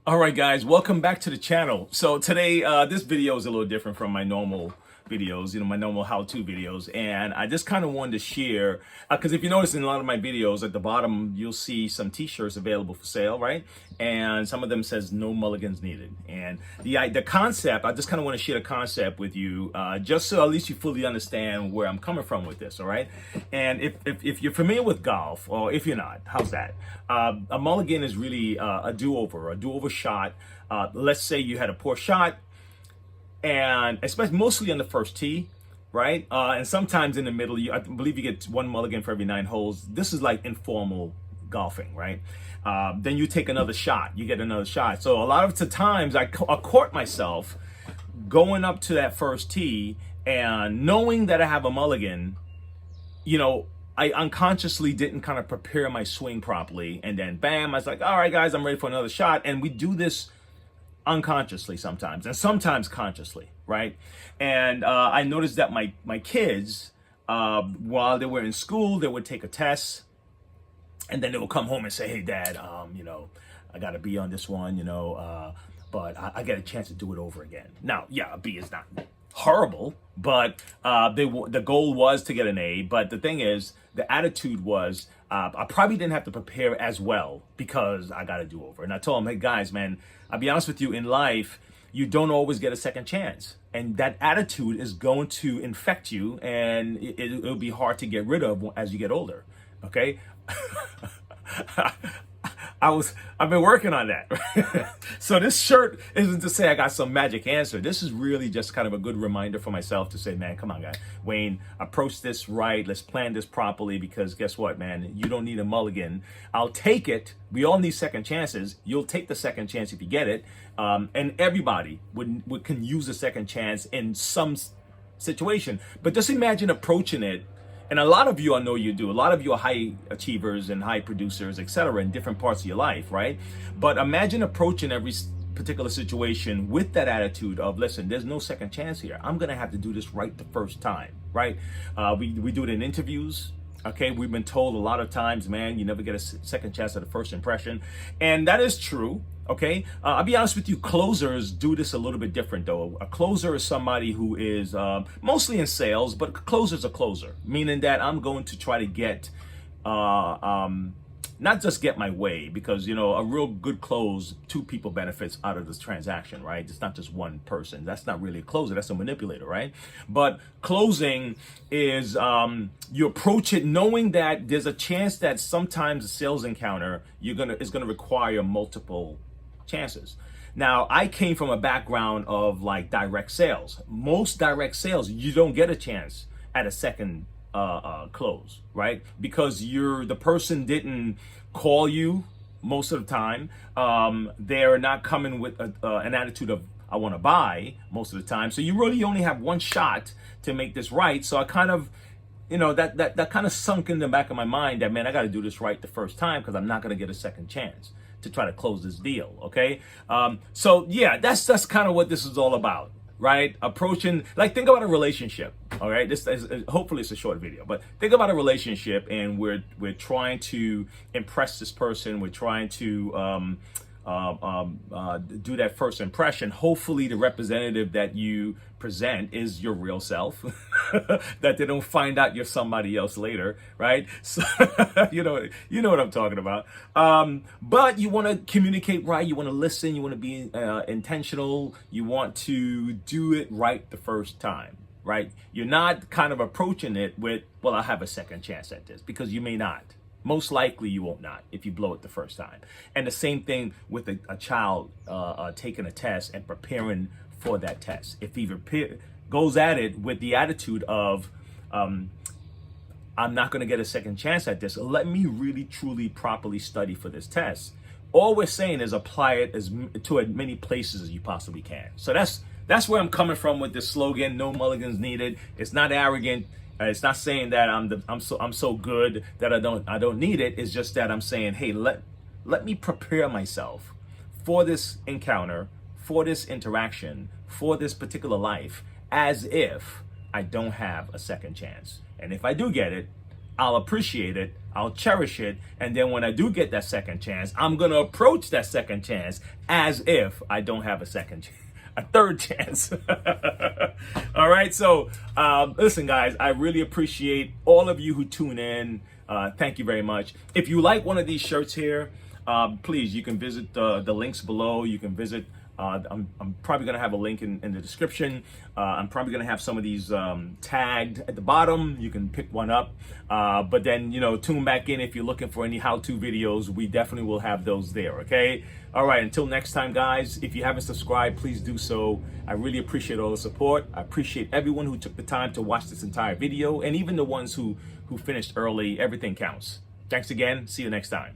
All right, guys, welcome back to the channel. So today, this video is a little different from my normal videos, my normal how-to videos. And I just kind of wanted to share, because if you notice in a lot of my videos at the bottom, you'll see some t-shirts available for sale, right? And some of them says no mulligans needed. And the concept, I just kind of want to share the concept with you, just so at least you fully understand where I'm coming from with this, all right? And if you're familiar with golf, or if you're not, how's that? A mulligan is really a do-over shot. Let's say you had a poor shot, and especially mostly on the first tee, right? And sometimes in the middle, I believe you get one mulligan for every 9 holes. This is like informal golfing, right? Then you take another shot, you get another shot. So a lot of the times I caught myself going up to that first tee and knowing that I have a mulligan, I unconsciously didn't kind of prepare my swing properly. And then bam, I was like, all right, guys, I'm ready for another shot. And we do this unconsciously sometimes, and sometimes consciously, right? And I noticed that my kids, while they were in school, they would take a test, and then they would come home and say, hey, Dad, I got to be on this one, but I get a chance to do it over again. Now, yeah, a B is not horrible, but the goal was to get an A. But the thing is, the attitude was, I probably didn't have to prepare as well because I got to do over. And I told them, hey guys, man, I'll be honest with you, in life, you don't always get a second chance. And that attitude is going to infect you, and it'll be hard to get rid of as you get older. Okay. I've been working on that. So this shirt isn't to say I got some magic answer. This is really just kind of a good reminder for myself to say, man, come on, guys. Wayne, approach this right. Let's plan this properly, because guess what, man? You don't need a mulligan. I'll take it. We all need second chances. You'll take the second chance if you get it. And everybody can use a second chance in some situation. But just imagine approaching it. And a lot of you, I know you do. A lot of you are high achievers and high producers, etc., in different parts of your life, right? But imagine approaching every particular situation with that attitude of, listen, there's no second chance here. I'm going to have to do this right the first time, right? We do it in interviews. Okay, we've been told a lot of times, man, you never get a second chance at a first impression. And that is true. Okay, I'll be honest with you, closers do this a little bit different though. A closer is somebody who is mostly in sales, but a closer's a closer, meaning that I'm going to try to get, not just get my way, because, a real good close, 2 people benefits out of this transaction, right? It's not just one person. That's not really a closer, that's a manipulator, right? But closing is, you approach it knowing that there's a chance that sometimes a sales encounter is gonna require multiple chances. Now, I came from a background of like direct sales. Most direct sales, you don't get a chance at a second close, right? Because the person didn't call you most of the time. They're not coming with an attitude of, I want to buy most of the time. So you really only have one shot to make this right. So I kind of, that kind of sunk in the back of my mind that, man, I got to do this right the first time, because I'm not going to get a second chance to try to close this deal. Okay. So yeah, that's kind of what this is all about, right? Approaching, like, think about a relationship. All right. This is, hopefully it's a short video, but think about a relationship, and we're trying to impress this person. We're trying to, do that first impression. Hopefully the representative that you present is your real self, that they don't find out you're somebody else later, right? So you know what I'm talking about. But you want to communicate right, you want to listen, you want to be intentional, you want to do it right the first time, right? You're not kind of approaching it with, well, I'll have a second chance at this, because you may not. Most likely you won't not if you blow it the first time. And the same thing with a child taking a test and preparing for that test. If he goes at it with the attitude of, I'm not going to get a second chance at this, let me really, truly, properly study for this test. All we're saying is apply it to as many places as you possibly can. So that's where I'm coming from with this slogan, no mulligans needed. It's not arrogant. It's not saying that I'm so good that I don't need it. It's just that I'm saying, hey, let me prepare myself for this encounter, for this interaction, for this particular life, as if I don't have a second chance. And if I do get it, I'll appreciate it, I'll cherish it, and then when I do get that second chance, I'm gonna approach that second chance as if I don't have a second chance. A third chance. All right. So, listen, guys, I really appreciate all of you who tune in. Thank you very much. If you like one of these shirts here, please, you can visit the links below. You can visit. I'm probably going to have a link in the description. I'm probably going to have some of these tagged at the bottom. You can pick one up. But then, tune back in if you're looking for any how-to videos. We definitely will have those there, okay? All right, until next time, guys, if you haven't subscribed, please do so. I really appreciate all the support. I appreciate everyone who took the time to watch this entire video, and even the ones who finished early. Everything counts. Thanks again. See you next time.